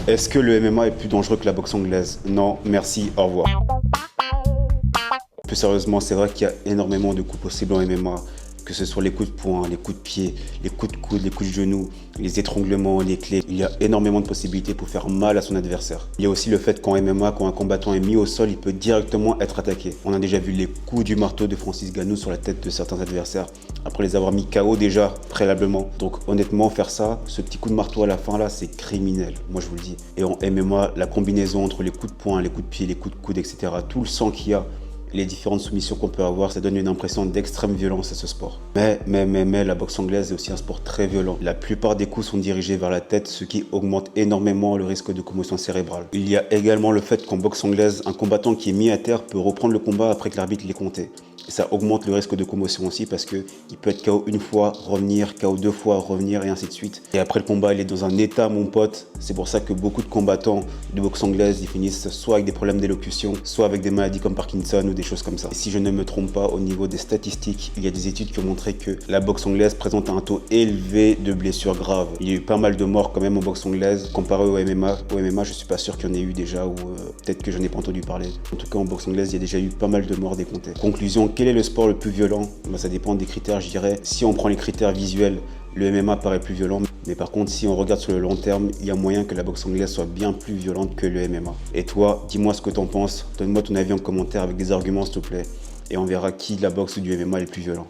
Est-ce que le MMA est plus dangereux que la boxe anglaise? Non, merci, au revoir. Plus sérieusement, c'est vrai qu'il y a énormément de coups possibles en MMA, que ce soit les coups de poing, les coups de pied, les coups de coude, les coups de genoux, les étranglements, les clés. Il y a énormément de possibilités pour faire mal à son adversaire. Il y a aussi le fait qu'en MMA, quand un combattant est mis au sol, il peut directement être attaqué. On a déjà vu les coups du marteau de Francis Ngannou sur la tête de certains adversaires, après les avoir mis KO déjà préalablement. Donc honnêtement, faire ça, ce petit coup de marteau à la fin là, c'est criminel, moi je vous le dis. Et en MMA, la combinaison entre les coups de poing, les coups de pied, les coups de coude, etc., tout le sang qu'il y a, les différentes soumissions qu'on peut avoir, ça donne une impression d'extrême violence à ce sport. Mais, la boxe anglaise est aussi un sport très violent. La plupart des coups sont dirigés vers la tête, ce qui augmente énormément le risque de commotion cérébrale. Il y a également le fait qu'en boxe anglaise, un combattant qui est mis à terre peut reprendre le combat après que l'arbitre l'ait compté. Et ça augmente le risque de commotion aussi parce qu'il peut être KO une fois, revenir, KO deux fois, revenir et ainsi de suite. Et après le combat, il est dans un état, mon pote. C'est pour ça que beaucoup de combattants de boxe anglaise, ils finissent soit avec des problèmes d'élocution, soit avec des maladies comme Parkinson ou des choses comme ça. Et si je ne me trompe pas, au niveau des statistiques, il y a des études qui ont montré que la boxe anglaise présente un taux élevé de blessures graves. Il y a eu pas mal de morts quand même en boxe anglaise comparé au MMA. Au MMA, je suis pas sûr qu'il y en ait eu déjà ou peut-être que je n'ai pas entendu parler. En tout cas, en boxe anglaise, il y a déjà eu pas mal de morts décomptées. Conclusion, quel est le sport le plus violent? Ça dépend des critères, je dirais. Si on prend les critères visuels, le MMA paraît plus violent. Mais par contre, si on regarde sur le long terme, il y a moyen que la boxe anglaise soit bien plus violente que le MMA. Et toi, dis-moi ce que t'en penses. Donne-moi ton avis en commentaire avec des arguments, s'il te plaît. Et on verra qui de la boxe ou du MMA est le plus violent.